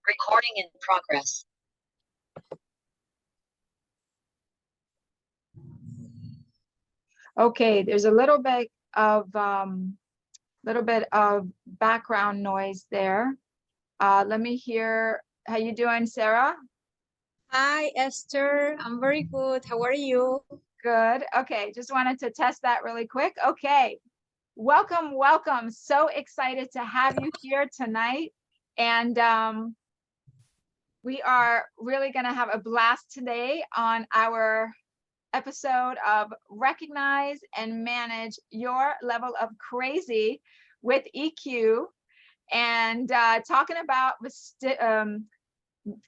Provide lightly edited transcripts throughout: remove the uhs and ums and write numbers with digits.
Recording in progress. Okay, there's a little bit of background noise there. Let me hear. How you doing, Sarah? Hi, Esther. I'm very good. How are you? Good. Okay, just wanted to test that really quick. Okay, welcome, welcome. So excited to have you here tonight. And we are really going to have a blast today on our episode of Recognize and Manage Your Level of Crazy with EQ, and talking about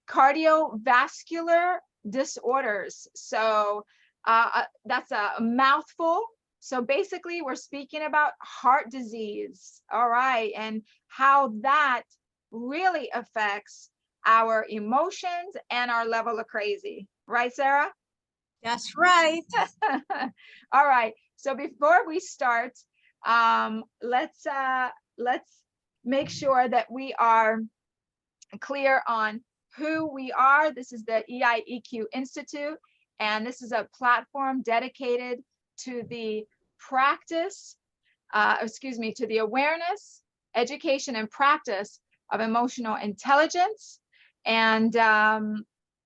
cardiovascular disorders. So that's a mouthful. So basically, we're speaking about heart disease, all right, and how that really affects our emotions and our level of crazy. Right, Sarah? That's right. All right. So before we start, let's make sure that we are clear on who we are. This is the EIEQ Institute, and this is a platform dedicated to the practice, to the awareness, education, and practice of emotional intelligence, and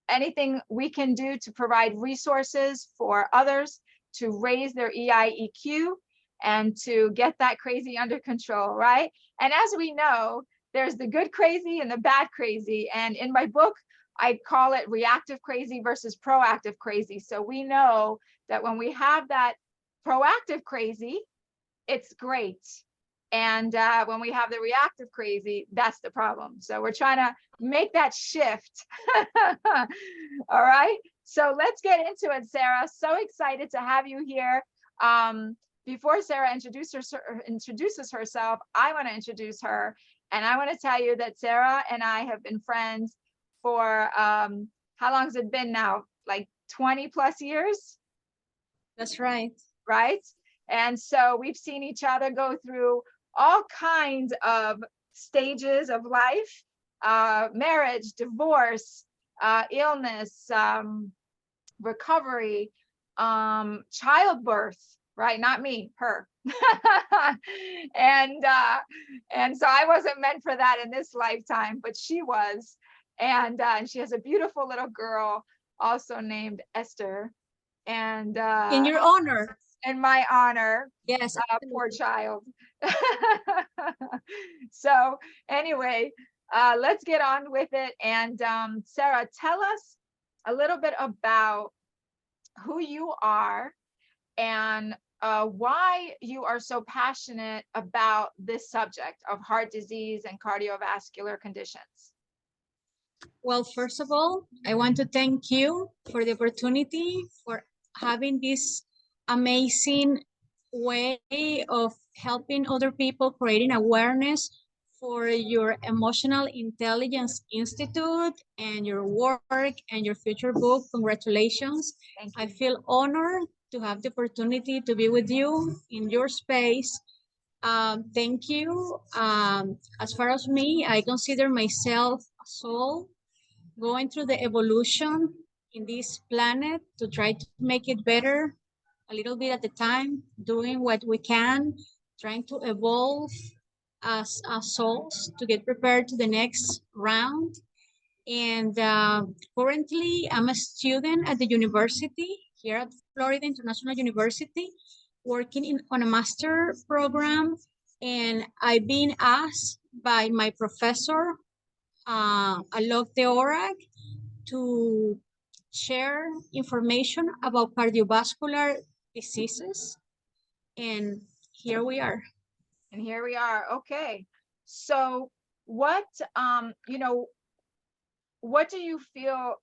anything we can do to provide resources for others to raise their EIEQ and to get that crazy under control, right? And as we know, there's the good crazy and the bad crazy. And in my book, I call it reactive crazy versus proactive crazy. So we know that when we have that proactive crazy, it's great. And when we have the reactive crazy, that's the problem. So we're trying to make that shift. All right. So let's get into it, Sarah. So excited to have you here. Before Sarah introduces herself, I want to introduce her. And I want to tell you that Sarah and I have been friends for, how long has it been now? Like 20 plus years? That's right. Right? And so we've seen each other go through all kinds of stages of life, marriage, divorce, illness, recovery, childbirth, right? Not me, her. and so I wasn't meant for that in this lifetime, but she was. And she has a beautiful little girl also named Esther. And in your honor. In my honor. Yes. Poor child. So anyway, let's get on with it. And Sarah, tell us a little bit about who you are and why you are so passionate about this subject of heart disease and cardiovascular conditions. Well, first of all, I want to thank you for the opportunity for having this amazing way of helping other people, creating awareness for your Emotional Intelligence Institute and your work and your future book. Congratulations. Thank you. I feel honored to have the opportunity to be with you in your space. Thank you. As far as me, I consider myself a soul going through the evolution in this planet to try to make it better a little bit at a time, doing what we can, trying to evolve as souls to get prepared to the next round. And currently, I'm a student at the university here at Florida International University, working on a master program. And I've been asked by my professor, Alok Deorag, to share information about cardiovascular diseases. And here we are. And here we are. Okay. So what, what do you feel,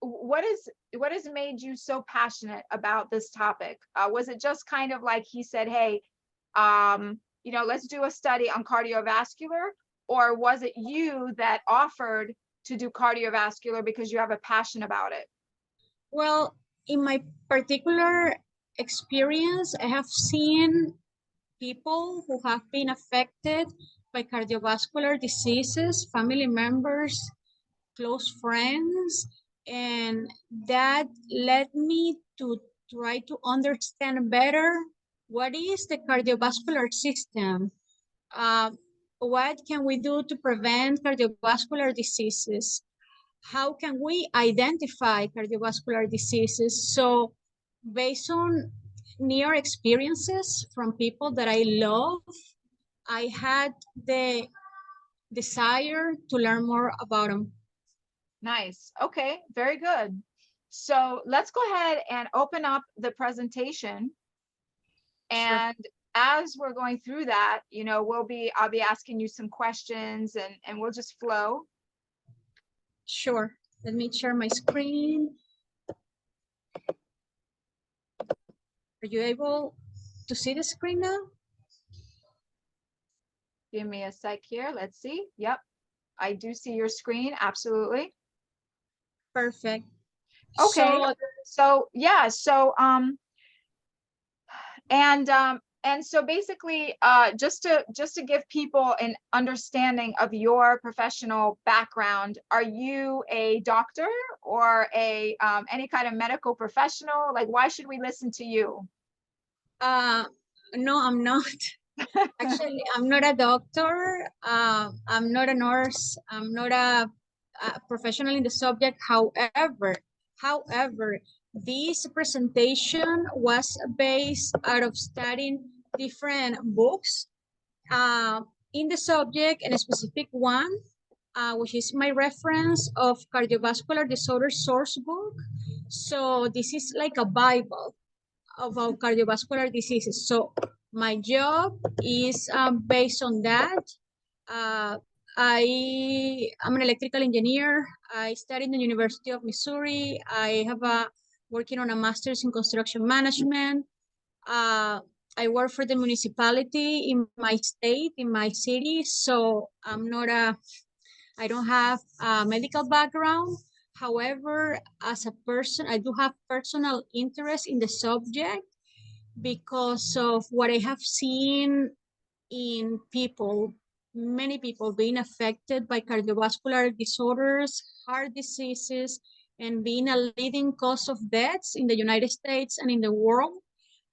what has made you so passionate about this topic? Was it just kind of like he said, hey, let's do a study on cardiovascular, or was it you that offered to do cardiovascular because you have a passion about it? Well, in my particular experience, I have seen people who have been affected by cardiovascular diseases, family members, close friends, and that led me to try to understand better what is the cardiovascular system. What can we do to prevent cardiovascular diseases? How can we identify cardiovascular diseases? So based on near experiences from people that I love, I had the desire to learn more about them. Nice. Okay, very good. So let's go ahead and open up the presentation. And as we're going through that, you know, I'll be asking you some questions and we'll just flow. Sure. Let me share my screen. Are you able to see the screen now? Give me a sec here. Let's see. Yep. I do see your screen. Absolutely. Perfect. Okay. So yeah. So and so basically just to give people an understanding of your professional background, are you a doctor or a any kind of medical professional? Like, why should we listen to you? No, I'm not. Actually, I'm not a doctor. I'm not a nurse. I'm not a professional in the subject. However, this presentation was based out of studying different books in the subject, and a specific one, which is my reference of cardiovascular disorder source book. So this is like a Bible about cardiovascular diseases. So my job is based on that. I'm an electrical engineer. I studied in the University of Missouri. I have working on a master's in construction management. I work for the municipality in my state, in my city. So I don't have a medical background. However, as a person, I do have personal interest in the subject because of what I have seen in people, many people being affected by cardiovascular disorders, heart diseases, and being a leading cause of deaths in the United States and in the world.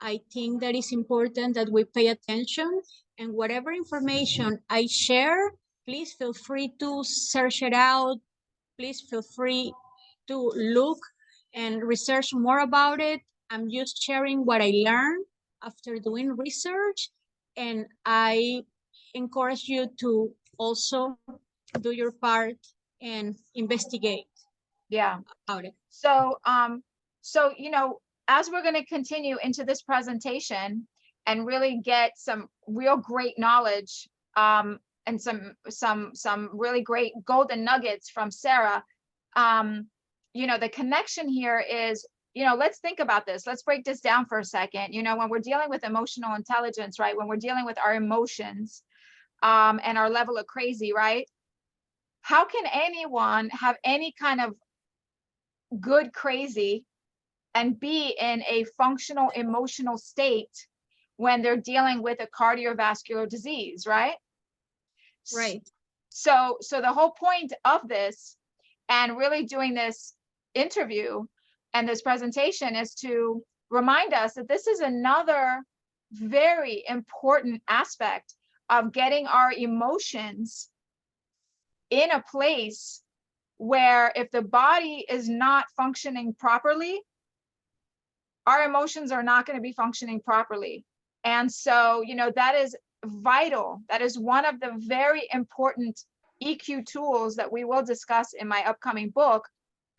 I think that it's important that we pay attention, and whatever information I share, please feel free to search it out. Please feel free to look and research more about it. I'm just sharing what I learned after doing research, and I encourage you to also do your part and investigate Yeah. about it. So so you know, as we're going to continue into this presentation and really get some real great knowledge and some really great golden nuggets from Sarah, you know, the connection here is, you know, let's think about this. Let's break this down for a second. You know, when we're dealing with emotional intelligence, right? When we're dealing with our emotions and our level of crazy, right? How can anyone have any kind of good crazy and be in a functional emotional state when they're dealing with a cardiovascular disease, right? Right. So the whole point of this and really doing this interview and this presentation is to remind us that this is another very important aspect of getting our emotions in a place where if the body is not functioning properly, our emotions are not going to be functioning properly. And so, you know, that is vital. That is one of the very important EQ tools that we will discuss in my upcoming book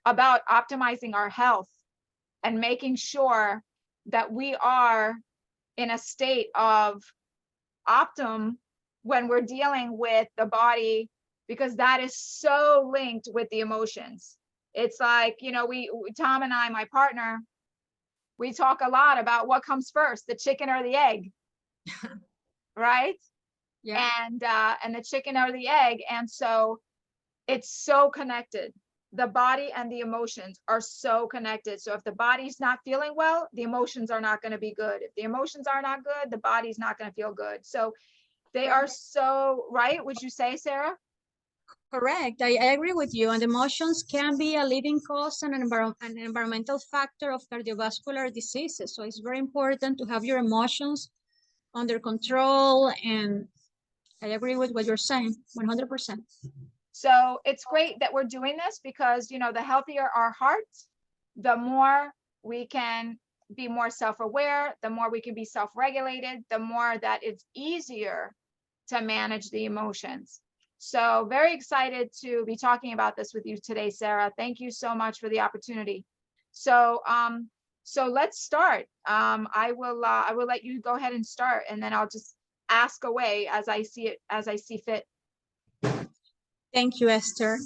about optimizing our health and making sure that we are in a state of optimum when we're dealing with the body, because that is so linked with the emotions. It's like, you know, Tom and I, my partner, we talk a lot about what comes first, the chicken or the egg, right? Yeah. And the chicken or the egg. And so it's so connected. The body and the emotions are so connected. So if the body's not feeling well, the emotions are not going to be good. If the emotions are not good, the body's not going to feel good. So They are so right. Would you say, Sarah? Correct. I agree with you. And emotions can be a leading cause and an environmental factor of cardiovascular diseases. So it's very important to have your emotions under control. And I agree with what you're saying, 100%. So it's great that we're doing this because, you know, the healthier our hearts, the more we can be more self-aware, the more we can be self-regulated, the more that it's easier to manage the emotions. So very excited to be talking about this with you today, Sarah. Thank you so much for the opportunity. So let's start. I will let you go ahead and start, and then I'll just ask away as I see fit. Thank you, Esther.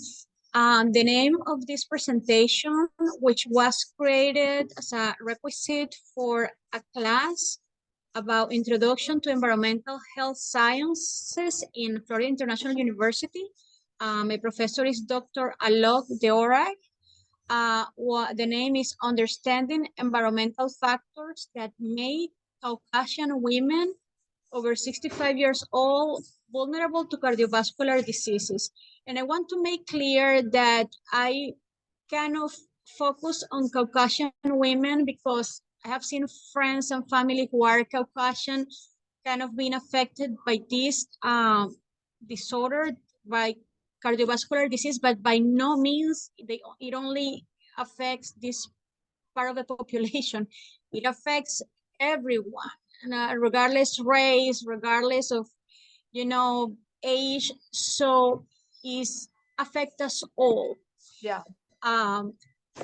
The name of this presentation, which was created as a requisite for a class about Introduction to Environmental Health Sciences in Florida International University. My professor is Dr. Alok Deorai. The name is Understanding Environmental Factors That Make Caucasian Women over 65 years old vulnerable to cardiovascular diseases. And I want to make clear that I kind of focus on Caucasian women because I have seen friends and family who are Caucasian kind of being affected by this disorder, by cardiovascular disease, but by no means it only affects this part of the population. It affects everyone, regardless race, regardless of, you know, age. So it's affect us all. Yeah.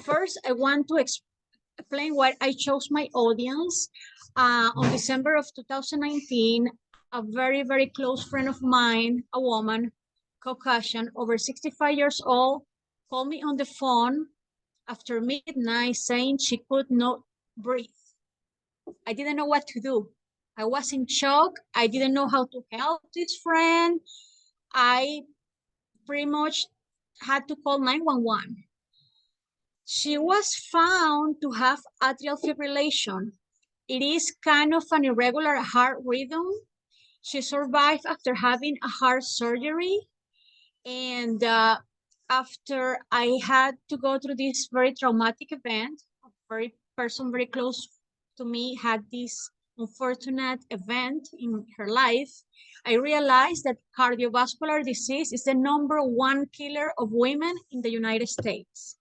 First, I want to explain why I chose my audience. On December of 2019, a very, very close friend of mine, a woman, Caucasian, over 65 years old, called me on the phone after midnight saying she could not breathe. I didn't know what to do. I was in shock. I didn't know how to help this friend. I pretty much had to call 911. She was found to have atrial fibrillation. It is kind of an irregular heart rhythm. She survived after having a heart surgery. And after I had to go through this very traumatic event, a very person very close to me had this unfortunate event in her life, I realized that cardiovascular disease is the #1 killer of women in the United States.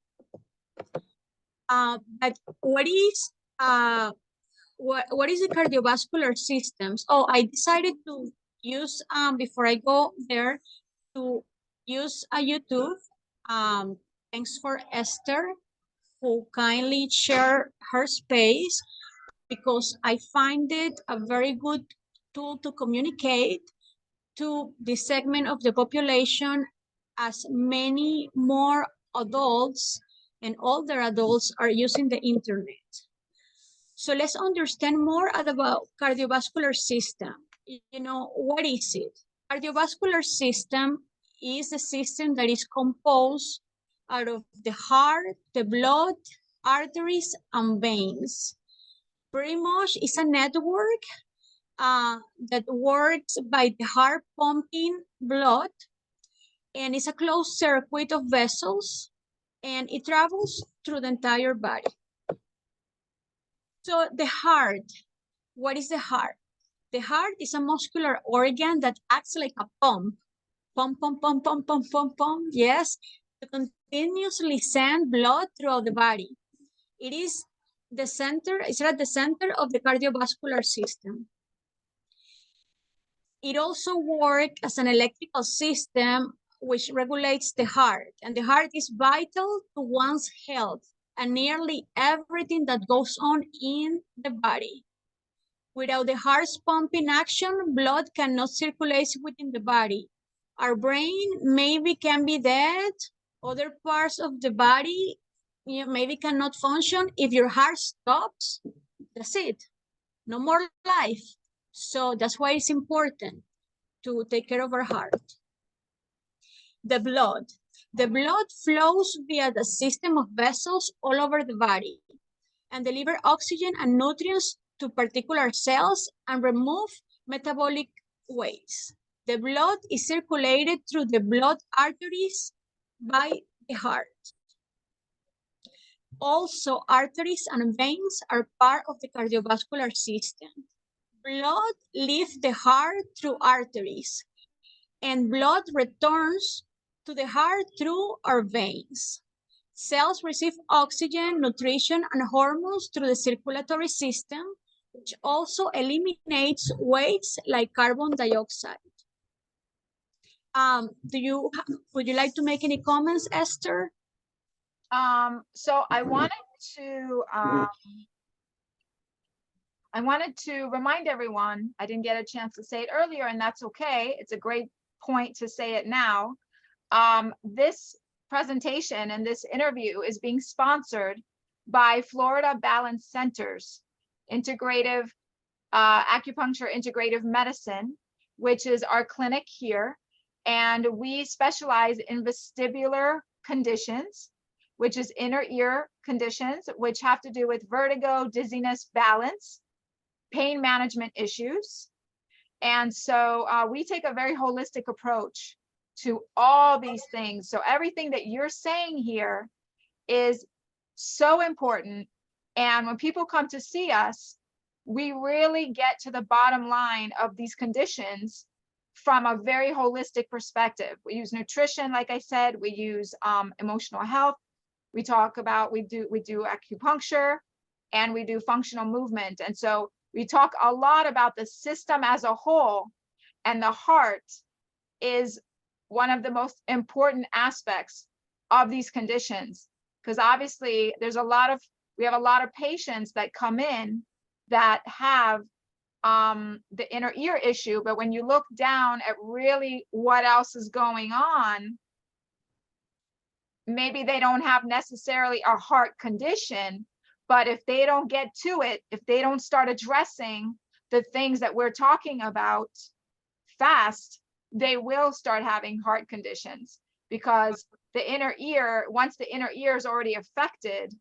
But what is the cardiovascular systems? Oh, I decided to use, before I go there, to use a YouTube. Thanks for Esther, who kindly shared her space, because I find it a very good tool to communicate to this segment of the population, as many more adults and older adults are using the internet. So let's understand more about cardiovascular system. You know, what is it? Cardiovascular system is a system that is composed out of the heart, the blood, arteries, and veins. Pretty much it's a network that works by the heart pumping blood, and it's a closed circuit of vessels, and it travels through the entire body. So the heart, what is the heart? The heart is a muscular organ that acts like a pump. Pump, pump, pump, pump, pump, pump, pump. Yes, to continuously send blood throughout the body. It is the center, it's at the center of the cardiovascular system. It also works as an electrical system which regulates the heart, and the heart is vital to one's health and nearly everything that goes on in the body. Without the heart's pumping action, blood cannot circulate within the body. Our brain maybe can be dead. Other parts of the body, you know, maybe cannot function. If your heart stops, that's it. No more life. So that's why it's important to take care of our heart. The blood. The blood flows via the system of vessels all over the body and deliver oxygen and nutrients to particular cells and remove metabolic ways. The blood is circulated through the blood arteries by the heart. Also, arteries and veins are part of the cardiovascular system. Blood leaves the heart through arteries, and blood returns to the heart through our veins. Cells receive oxygen, nutrition, and hormones through the circulatory system, which also eliminates waste like carbon dioxide. Would you like to make any comments, Esther? So I wanted to remind everyone, I didn't get a chance to say it earlier, and that's okay. It's a great point to say it now. This presentation and this interview is being sponsored by Florida Balance Centers, Integrative Acupuncture Integrative Medicine, which is our clinic here. And we specialize in vestibular conditions, which is inner ear conditions, which have to do with vertigo, dizziness, balance, pain management issues. And so we take a very holistic approach to all these things. So everything that you're saying here is so important. And when people come to see us, we really get to the bottom line of these conditions from a very holistic perspective. We use nutrition, like I said, we use emotional health. We talk about, we do acupuncture, and we do functional movement. And so we talk a lot about the system as a whole, and the heart is one of the most important aspects of these conditions. Because obviously we have a lot of patients that come in that have the inner ear issue, but when you look down at really what else is going on, maybe they don't have necessarily a heart condition, but if they don't get to it, if they don't start addressing the things that we're talking about fast, they will start having heart conditions. Because the inner ear, once the inner ear is already affected,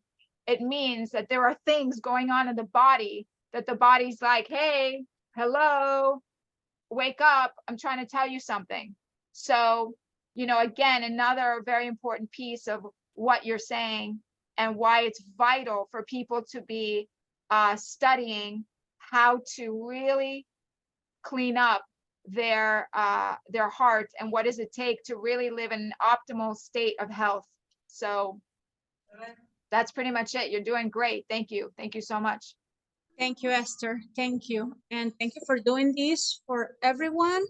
it means that there are things going on in the body that the body's like, hey, hello, wake up, I'm trying to tell you something. So, again, another very important piece of what you're saying and why it's vital for people to be studying how to really clean up their heart, and what does it take to really live in an optimal state of health. So that's pretty much it. You're doing great. Thank you. Thank you so much. Thank you, Esther. Thank you. And thank you for doing this for everyone,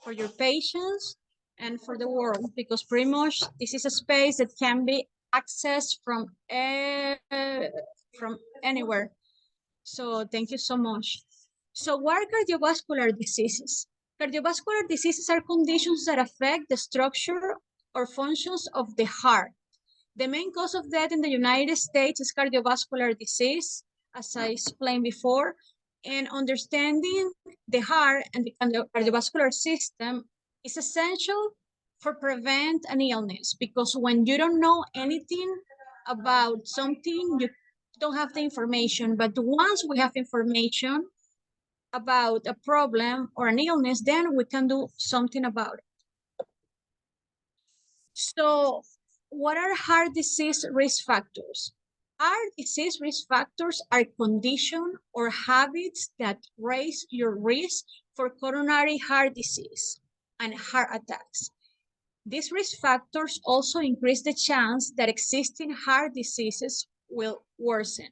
for your patience, and for the world, because pretty much this is a space that can be accessed from anywhere. So thank you so much. So what are cardiovascular diseases? Cardiovascular diseases are conditions that affect the structure or functions of the heart. The main cause of death in the United States is cardiovascular disease, as I explained before, and understanding the heart and the cardiovascular system is essential for prevent an illness, because when you don't know anything about something, you don't have the information. But once we have information about a problem or an illness, then we can do something about it. So what are heart disease risk factors? Heart disease risk factors are conditions or habits that raise your risk for coronary heart disease and heart attacks. These risk factors also increase the chance that existing heart diseases will worsen.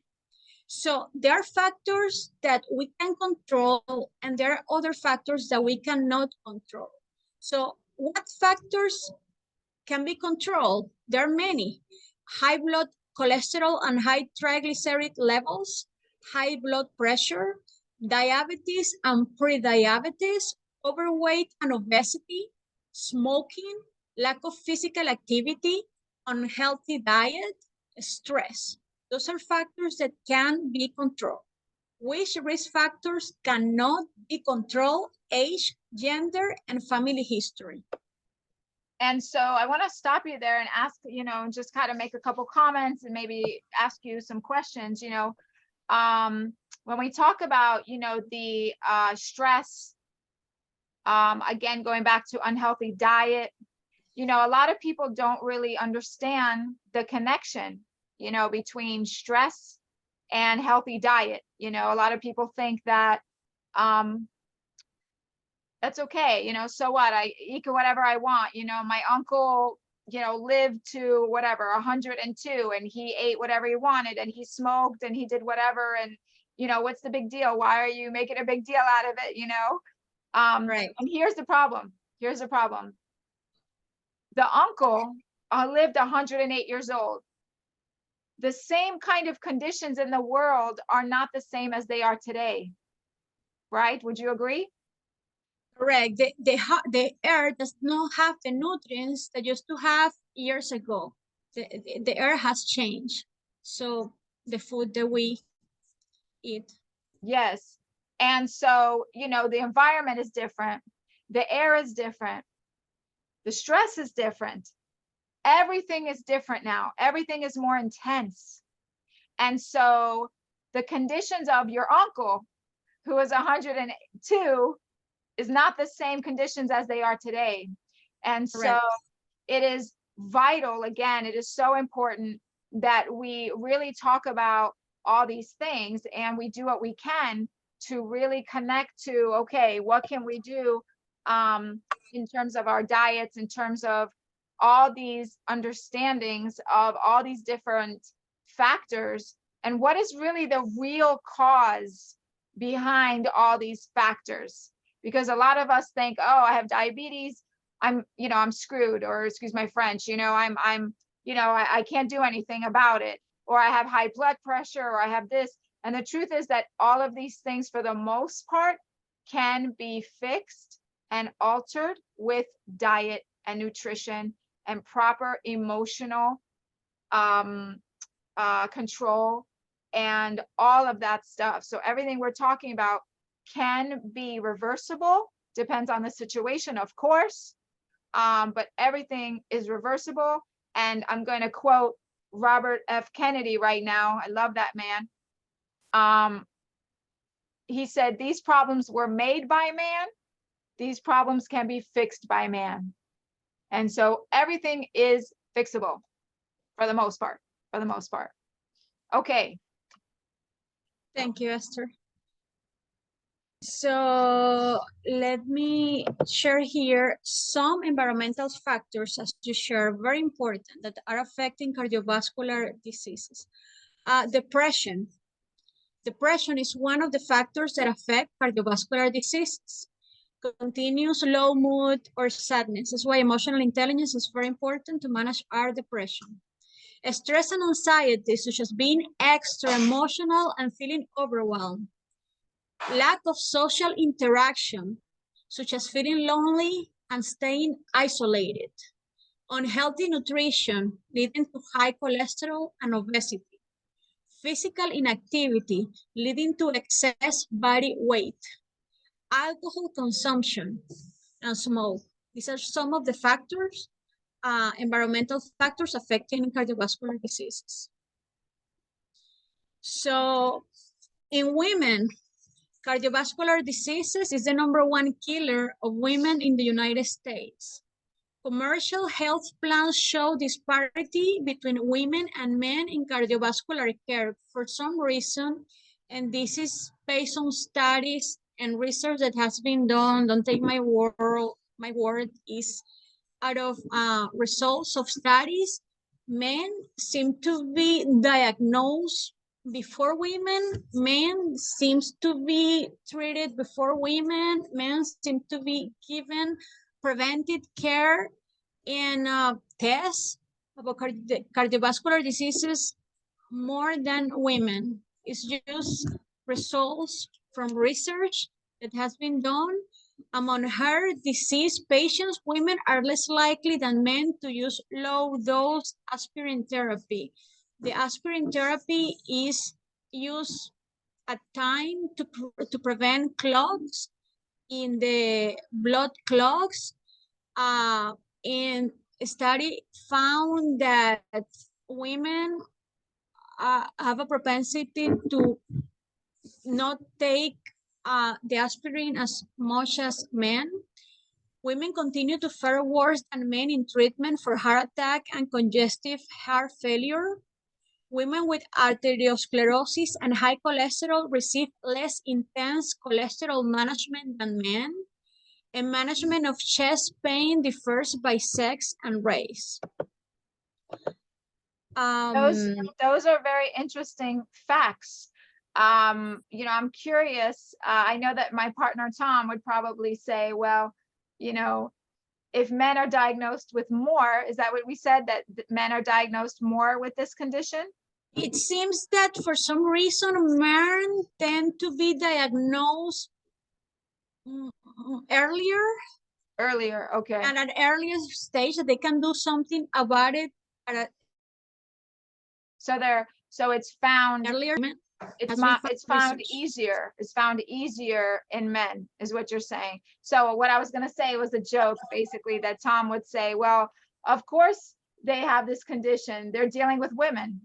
So there are factors that we can control, and there are other factors that we cannot control. So what factors can be controlled? There are many. High blood cholesterol and high triglyceride levels, high blood pressure, diabetes and prediabetes, overweight and obesity, smoking, lack of physical activity, unhealthy diet, stress. Those are factors that can be controlled. Which risk factors cannot be controlled? Age, gender, and family history. And so I want to stop you there and ask, and just kind of make a couple comments and maybe ask you some questions. When we talk about, the stress Again, going back to unhealthy diet, you know, a lot of people don't really understand the connection, you know, between stress and healthy diet. You know, a lot of people think that that's okay, you know, so what, I eat whatever I want. You know, my uncle, you know, lived to whatever 102 and he ate whatever he wanted and he smoked and he did whatever, and you know, what's the big deal? Why are you making a big deal out of it, you know? Right. And here's the problem. The uncle lived 108 years old. The same kind of conditions in the world are not the same as they are today, right? Would you agree? Correct. The air does not have the nutrients that used to have years ago. The air has changed. So the food that we eat. Yes. And so, you know, the environment is different. The air is different. The stress is different. Everything is different now. Everything is more intense. And so the conditions of your uncle, who is 102, is not the same conditions as they are today. And so Correct. it is vital, again, it is so important that we really talk about all these things and we do what we can to really connect to, okay, what can we do in terms of our diets, in terms of all these understandings of all these different factors, and what is really the real cause behind all these factors. Because a lot of us think, oh, I have diabetes, I'm, you know, I'm screwed, or excuse my French, you know, I'm, you know, I can't do anything about it, or I have high blood pressure, or I have this. And the truth is that all of these things, for the most part, can be fixed and altered with diet and nutrition and proper emotional control and all of that stuff. So everything we're talking about can be reversible, depends on the situation, of course, but everything is reversible. And I'm going to quote Robert F. Kennedy right now. I love that man. He said, these problems were made by man. These problems can be fixed by man. And so everything is fixable for the most part, Okay. Thank you, Esther. So let me share here some environmental factors, as you share, very important, that are affecting cardiovascular diseases. Depression. Depression is one of the factors that affect cardiovascular diseases. Continuous low mood or sadness. That's why emotional intelligence is very important to manage our depression. Stress and anxiety, such as being extra emotional and feeling overwhelmed. Lack of social interaction, such as feeling lonely and staying isolated. Unhealthy nutrition, leading to high cholesterol and obesity. Physical inactivity, leading to excess body weight. Alcohol consumption and smoke. These are some of the factors, environmental factors affecting cardiovascular diseases. So in women, cardiovascular diseases is the #1 killer of women in the United States. Commercial health plans show disparity between women and men in cardiovascular care for some reason, and this is based on studies and research that has been done. Don't take my word, is out of results of studies. Men seem to be diagnosed before women. Men seems to be treated before women. Men seem to be given preventive care and tests about cardiovascular diseases more than women. It's just results from research that has been done. Among heart disease patients, women are less likely than men to use low-dose aspirin therapy. The aspirin therapy is used at time to prevent clogs in the blood clogs. And a study found that women have a propensity to not take the aspirin as much as men. Women continue to fare worse than men in treatment for heart attack and congestive heart failure. Women with arteriosclerosis and high cholesterol receive less intense cholesterol management than men. And management of chest pain differs by sex and race. Those are very interesting facts. You know, I'm curious. I know that my partner Tom would probably say, well, you know, if men are diagnosed with more, is that what we said, that men are diagnosed more with this condition? It seems that for some reason, men tend to be diagnosed earlier. Earlier, okay. At an earlier stage, that they can do something about it. So it's found Earlier. It's found easier. It's found easier in men, is what you're saying. So what I was going to say was a joke, basically, that Tom would say, well, of course they have this condition. They're dealing with women.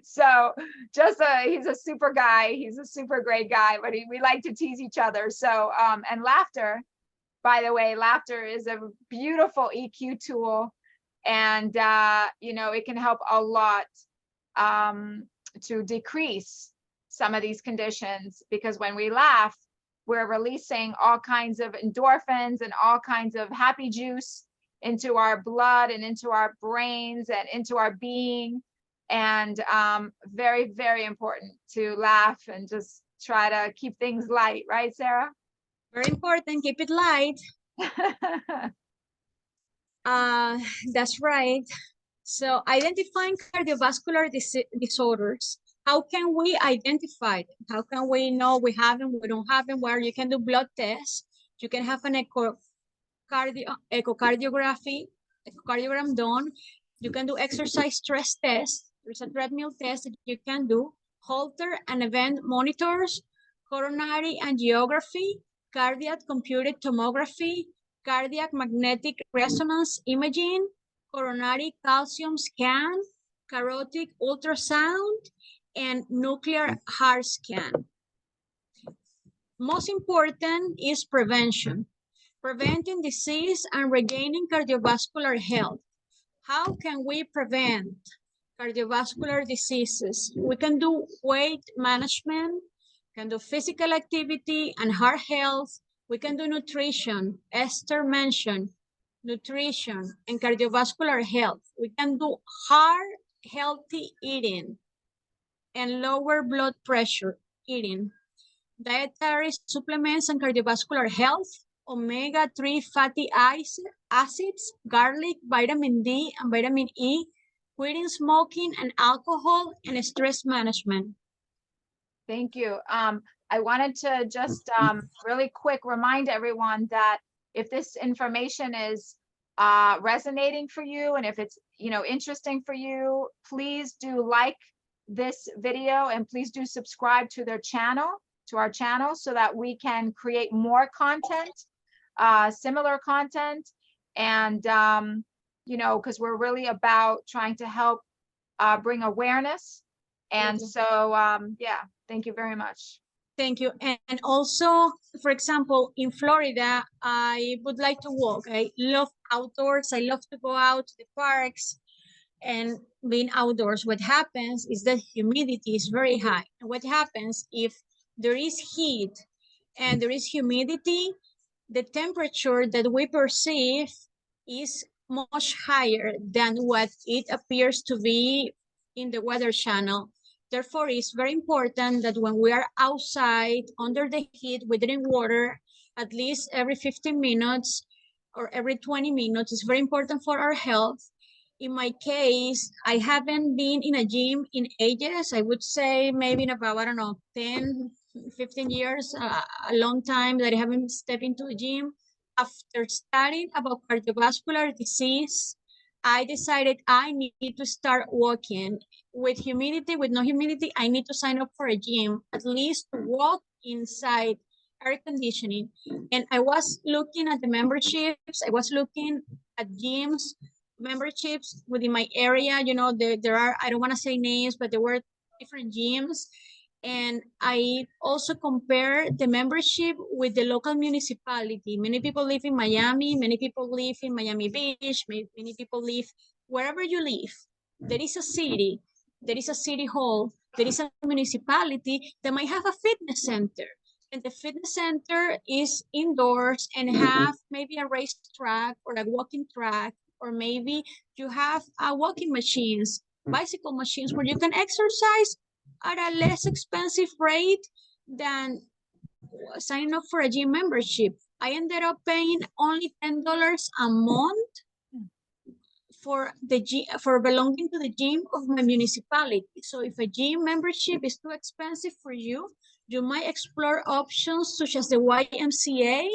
So just he's a super guy. He's a super great guy, but we like to tease each other. So and laughter, by the way, laughter is a beautiful EQ tool. And, you know, it can help a lot to decrease some of these conditions, because when we laugh, we're releasing all kinds of endorphins and all kinds of happy juice into our blood and into our brains and into our being. And very, very important to laugh and just try to keep things light. Right, Sarah? Very important. Keep it light. That's right. So identifying cardiovascular disorders. How can we identify them? How can we know we have them, we don't have them? Where you can do blood tests. You can have an echocardiogram done. You can do exercise stress tests. There's a treadmill test that you can do. Holter and event monitors, coronary angiography, cardiac computed tomography, cardiac magnetic resonance imaging, coronary calcium scan, carotid ultrasound, and nuclear heart scan. Most important is prevention. Preventing disease and regaining cardiovascular health. How can we prevent cardiovascular diseases? We can do weight management, can do physical activity and heart health. We can do nutrition, Esther mentioned, nutrition and cardiovascular health. We can do heart healthy eating and lower blood pressure eating. Dietary supplements and cardiovascular health, omega-3 fatty acids, garlic, vitamin D and vitamin E, quitting smoking and alcohol, and stress management. Thank you. I wanted to just really quick remind everyone that if this information is resonating for you, and if it's, you know, interesting for you, please do like this video and please do subscribe to their channel, to our channel, so that we can create more content, similar content. And, you know, because we're really about trying to help bring awareness. And so, yeah, thank you very much. Thank you. And also, for example, in Florida, I would like to walk. I love outdoors. I love to go out to the parks and being outdoors. What happens is that humidity is very high. And what happens if there is heat and there is humidity, the temperature that we perceive is much higher than what it appears to be in the weather channel. Therefore, it's very important that when we are outside under the heat, we drink water at least every 15 minutes or every 20 minutes. It's very important for our health. In my case, I haven't been in a gym in ages. I would say maybe in about, I don't know, 10, 15 years, a long time that I haven't stepped into a gym. After studying about cardiovascular disease, I decided I need to start walking. With humidity, with no humidity, I need to sign up for a gym, at least to walk inside air conditioning. And I was looking at the memberships. I was looking at gyms, memberships within my area. You know, there are, I don't want to say names, but there were different gyms. And I also compare the membership with the local municipality. Many people live in Miami, many people live in Miami Beach, many people live wherever you live. There is a city, there is a city hall, there is a municipality that might have a fitness center. And the fitness center is indoors and have maybe a racetrack or a walking track, or maybe you have walking machines, bicycle machines where you can exercise at a less expensive rate than signing up for a gym membership. I ended up paying only $10 a month for belonging to the gym of my municipality. So if a gym membership is too expensive for you, you might explore options such as the YMCA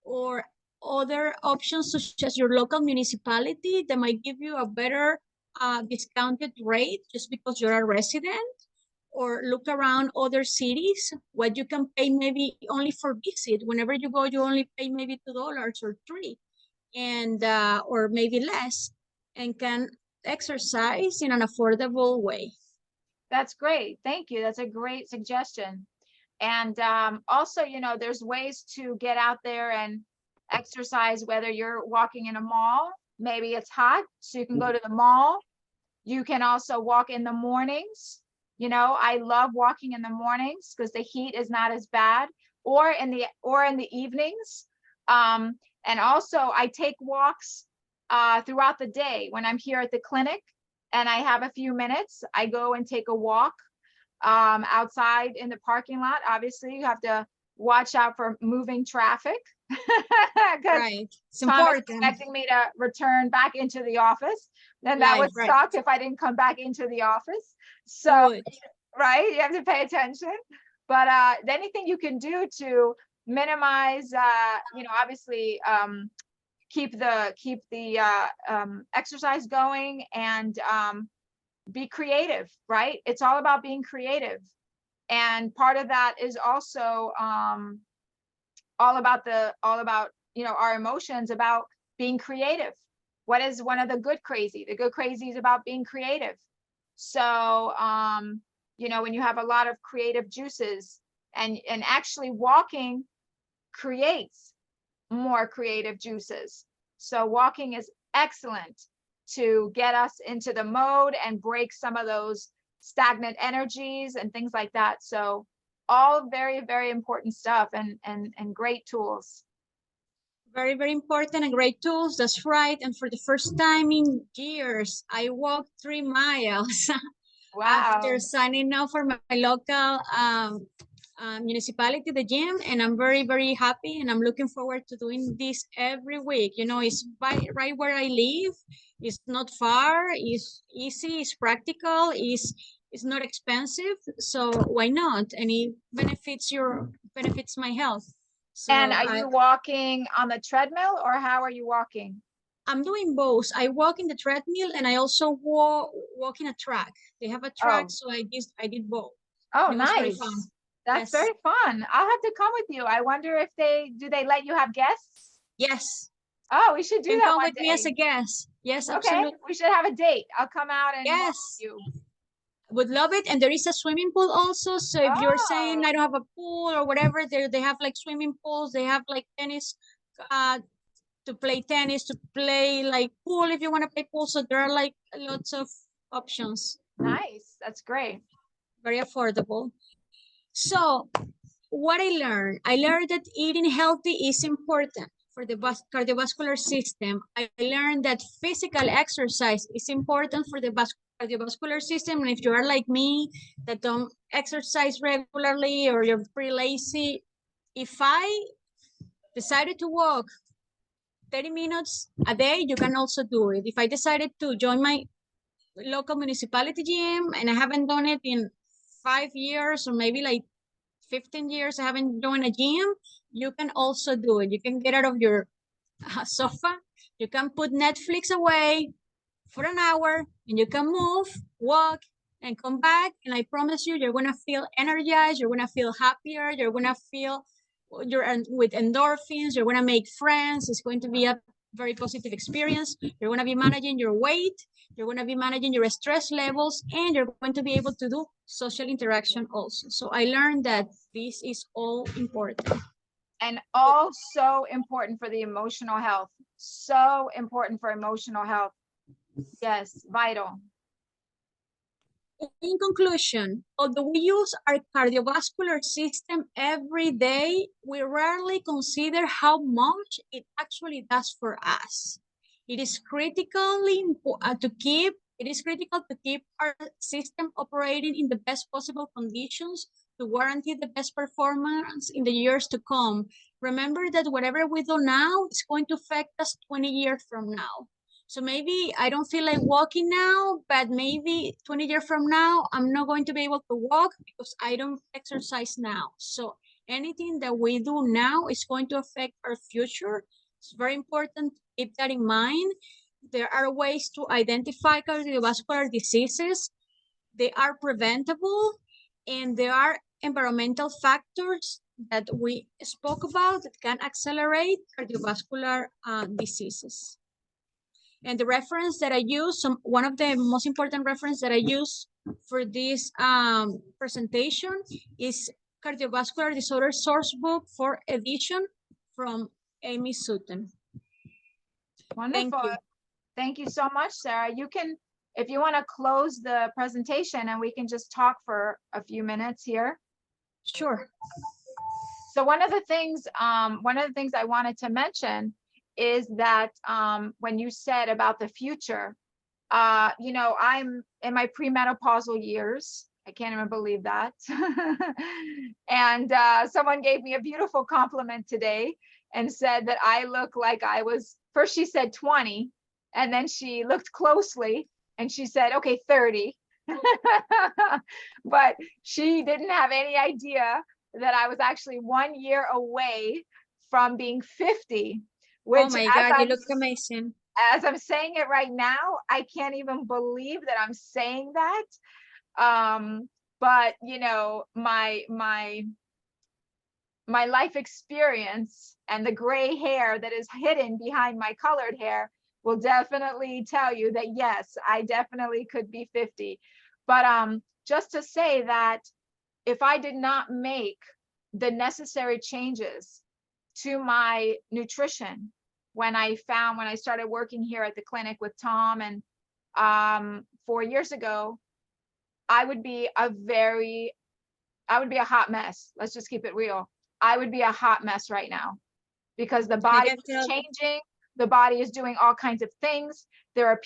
or other options such as your local municipality that might give you a better discounted rate just because you're a resident. Or look around other cities, what you can pay maybe only for visit. Whenever you go, you only pay maybe $2 or $3, and or maybe less, and can exercise in an affordable way. That's great. Thank you. That's a great suggestion. And also, you know, there's ways to get out there and exercise, whether you're walking in a mall, maybe it's hot, so you can go to the mall. You can also walk in the mornings. You know, I love walking in the mornings because the heat is not as bad, or in the evenings. And also I take walks throughout the day when I'm here at the clinic and I have a few minutes. I go and take a walk outside in the parking lot. Obviously, you have to watch out for moving traffic. Right, it's Tom is important. expecting me to return back into the office, then that would Right. suck if I didn't come back into the office. So, Good. right, you have to pay attention. But anything you can do to minimize, you know, obviously, keep the exercise going and be creative, right? It's all about being creative. And part of that is also all about, you know, our emotions, about being creative. What is one of the good crazy? The good crazy is about being creative. So, you know, when you have a lot of creative juices, and actually walking creates more creative juices. So walking is excellent to get us into the mode and break some of those stagnant energies and things like that. So all very, very important stuff, and great tools. Very, very important and great tools. That's right. And for the first time in years, I walked 3 miles Wow. after signing up for my local municipality, the gym. And I'm very, very happy. And I'm looking forward to doing this every week. You know, it's right where I live. It's not far. It's easy. It's practical. It's not expensive. So why not? And it benefits my health. So And are you walking on the treadmill, or how are you walking? I'm doing both. I walk in the treadmill and I also walk in a track. They have a track, Oh. so I did both. Oh, It was very nice. fun. That's Yes. very fun. I'll have to come with you. I wonder if do they let you have guests? Yes. Oh, we should do You can that come one with me as a day. guest. Yes, Okay, absolutely. we should have a date. I'll come out and walk Yes. with you. Would love it. And there is a swimming pool also. So if you're saying Oh. I don't have a pool or whatever, they have like swimming pools. They have like tennis, to play tennis, to play like pool if you want to play pool. So there are like lots of options. Nice. That's great. Very affordable. So what I learned that eating healthy is important for the cardiovascular system. I learned that physical exercise is important for the cardiovascular system. And if you are like me, that don't exercise regularly, or you're pretty lazy, if I decided to walk 30 minutes a day, you can also do it. If I decided to join my local municipality gym and I haven't done it in 5 years, or maybe like 15 years I haven't joined a gym, you can also do it. You can get out of your sofa, you can put Netflix away for an hour, and you can move, walk, and come back. And I promise you, you're gonna feel energized, you're gonna feel happier, you're gonna feel with endorphins, you're gonna make friends. It's going to be a very positive experience. You're going to be managing your weight, you're going to be managing your stress levels, and you're going to be able to do social interaction also. So I learned that this is all important. And also important for the emotional health. So important for emotional health. Yes, vital. In conclusion, although we use our cardiovascular system every day, we rarely consider how much it actually does for us. It is critical to keep our system operating in the best possible conditions to guarantee the best performance in the years to come. Remember that whatever we do now is going to affect us 20 years from now. So maybe I don't feel like walking now, but maybe 20 years from now, I'm not going to be able to walk because I don't exercise now. So anything that we do now is going to affect our future. It's very important to keep that in mind. There are ways to identify cardiovascular diseases. They are preventable, and there are environmental factors that we spoke about that can accelerate cardiovascular diseases. And the reference that I use, one of the most important reference that I use for this presentation is Cardiovascular Disorder Sourcebook for Edition from Amy Sutton. Wonderful. Thank you. Thank you so much, Sarah. You can, if you want to close the presentation and we can just talk for a few minutes here. Sure. So one of the things I wanted to mention is that when you said about the future, you know, I'm in my premenopausal years. I can't even believe that. And someone gave me a beautiful compliment today and said that I look like I was, first she said 20, and then she looked closely and she said, okay, 30. But she didn't have any idea that I was actually 1 year away from being 50. Which, oh my God, you look amazing. As I'm saying it right now, I can't even believe that I'm saying that. But you know, my life experience and the gray hair that is hidden behind my colored hair will definitely tell you that yes, I definitely could be 50. But just to say that if I did not make the necessary changes to my nutrition when I started working here at the clinic with Tom and 4 years ago, I would be a hot mess. Let's just keep it real. I would be a hot mess right now because the body is changing. The body is doing all kinds of things. There are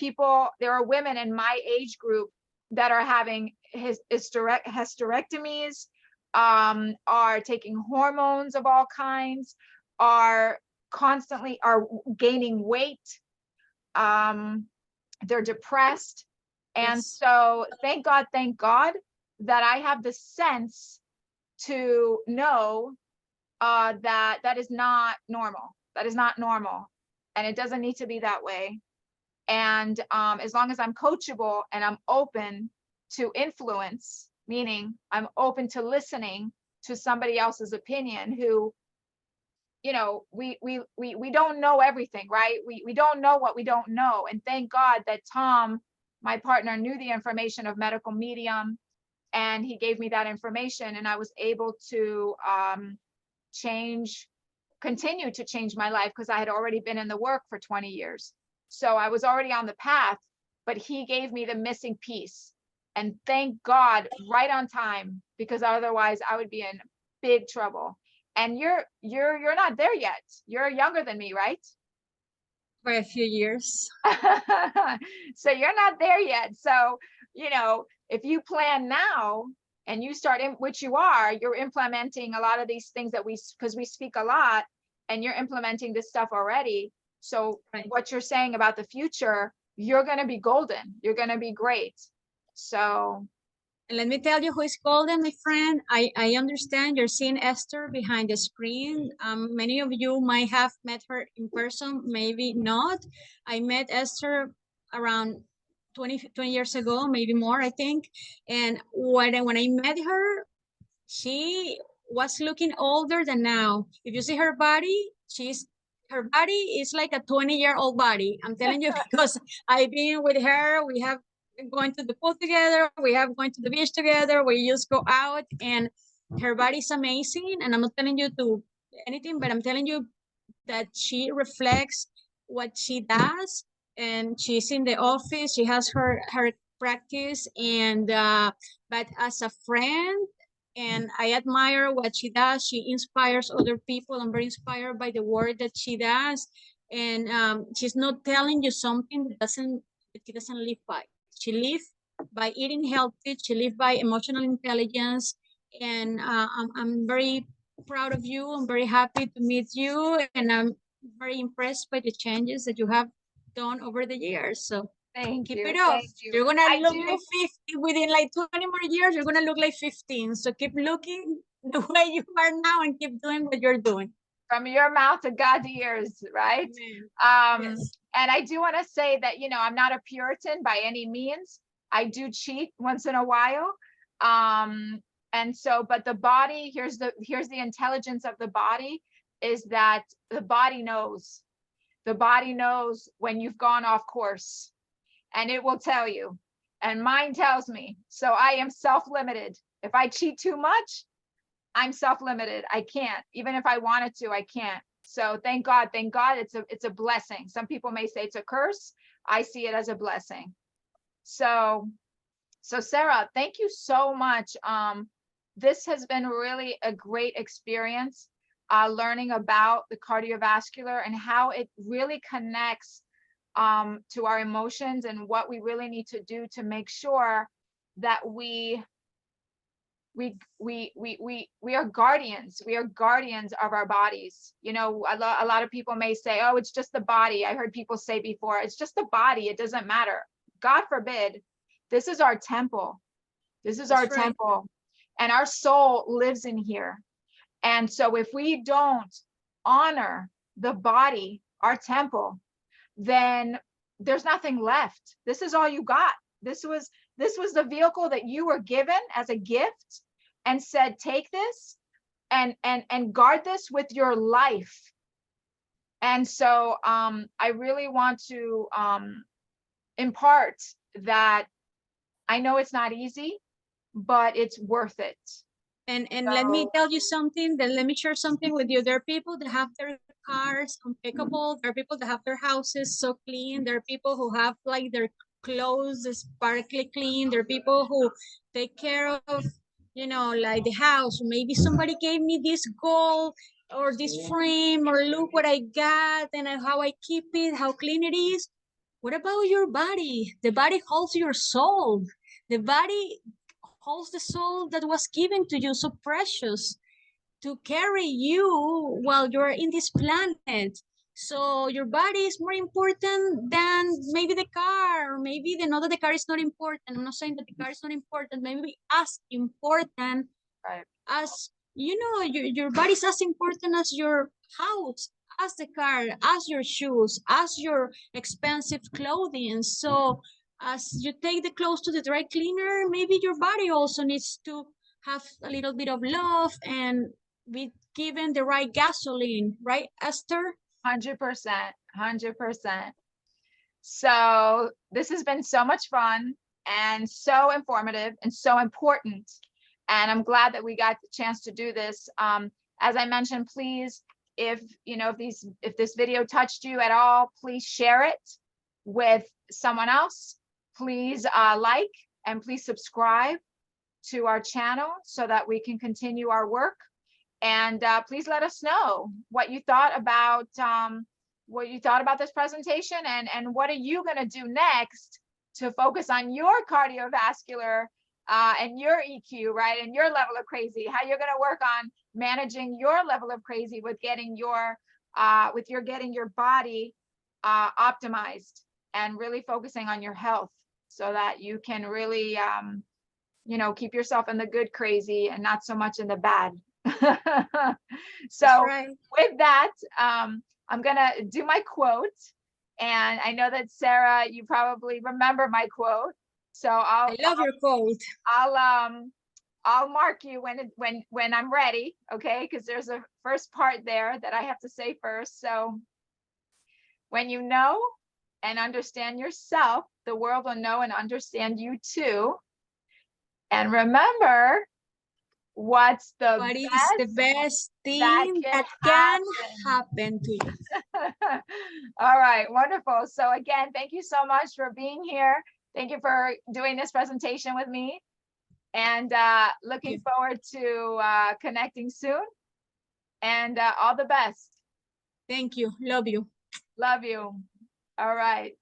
women in my age group that are having hysterectomies, are taking hormones of all kinds, are gaining weight. They're depressed. And Yes. so thank God that I have the sense to know that is not normal. That is not normal. And it doesn't need to be that way. And as long as I'm coachable and I'm open to influence, meaning I'm open to listening to somebody else's opinion who, you know, we don't know everything, right? We don't know what we don't know. And thank God that Tom, my partner, knew the information of medical medium, and he gave me that information, and I was able to continue to change my life because I had already been in the work for 20 years. So I was already on the path, but he gave me the missing piece. And thank God, right on time, because otherwise I would be in big trouble. And you're not there yet. You're younger than me, right? By a few years. So you're not there yet. So, you know, if you plan now and you start in, which you are, you're implementing a lot of these things that because we speak a lot, and you're implementing this stuff already. So right. What you're saying about the future, you're going to be golden. You're going to be great. So. And let me tell you who is golden, my friend. I understand you're seeing Esther behind the screen. Many of you might have met her in person, maybe not. I met Esther around 20 years ago, maybe more, I think. And when I met her, she was looking older than now. If you see her body, her body is like a 20-year-old body. I'm telling you, because I've been with her. We have been going to the pool together. We have going to the beach together. We just go out, and her body's amazing. And I'm not telling you to anything, but I'm telling you that she reflects what she does. And she's in the office. She has her practice, and but as a friend, and I admire what she does. She inspires other people. I'm very inspired by the work that she does. And she's not telling you something that she doesn't live by. She lives by eating healthy. She lives by emotional intelligence. And I'm very proud of you. I'm very happy to meet you. And I'm very impressed by the changes that you have done over the years. So Thank keep you. it up. Thank you. You're gonna I look do. like 50 within like 20 more years. You're gonna look like 15. So keep looking the way you are now and keep doing what you're doing. From your mouth to God's ears, right? Yes. And I do want to say that, you know, I'm not a Puritan by any means. I do cheat once in a while. And so, but the body, here's the intelligence of the body, is that the body knows. The body knows when you've gone off course, and it will tell you. And mine tells me. So I am self-limited. If I cheat too much, I'm self-limited. I can't. Even if I wanted to, I can't. So thank God it's a blessing. Some people may say it's a curse. I see it as a blessing. So Sarah, thank you so much. This has been really a great experience, learning about the cardiovascular and how it really connects to our emotions and what we really need to do to make sure that we are guardians. We are guardians of our bodies. You know, a lot of people may say, oh, it's just the body. I heard people say before, it's just the body. It doesn't matter. God forbid. This is our temple. This is our temple. And our soul lives in here. And so if we don't honor the body, our temple, then there's nothing left. This is all you got. This was the vehicle that you were given as a gift and said, take this and guard this with your life. And so I really want to impart that I know it's not easy, but it's worth it. And let me tell you something, let me share something with you. There are people that have their cars impeccable. There are people that have their houses so clean. There are people who have like their clothes sparkly clean. There are people who take care of, you know, like the house. Maybe somebody gave me this gold or this frame, or look what I got and how I keep it, how clean it is. What about your body? The body holds your soul. The body holds the soul that was given to you, so precious, to carry you while you're in this planet. So your body is more important than maybe the car. Maybe they know that the car is not important. I'm not saying that the car is not important. Maybe as important as, you know, your body is as important as your house, as the car, as your shoes, as your expensive clothing. So as you take the clothes to the dry cleaner, maybe your body also needs to have a little bit of love and be given the right gasoline, right, Esther? 100%, 100%. So this has been so much fun and so informative and so important. And I'm glad that we got the chance to do this. As I mentioned, please, if this video touched you at all, please share it with someone else. Please like and please subscribe to our channel so that we can continue our work. And please let us know what you thought about this presentation, and what are you going to do next to focus on your cardiovascular and your EQ, right, and your level of crazy. How you're going to work on managing your level of crazy with getting your body optimized and really focusing on your health, so that you can really keep yourself in the good crazy and not so much in the bad. So with that, I'm gonna do my quote, and I know that Sarah, you probably remember my quote, so I love your quote. I'll mark you when I'm ready, okay? Because there's a first part there that I have to say first. So When you know and understand yourself, the world will know and understand you too. And remember, what's the What is best the best thing that that can can happen to you? All right, wonderful. So again, thank you so much for being here. Thank you for doing this presentation with me, and looking forward to connecting soon. And all the best. Thank you. Love you. Love you. All right.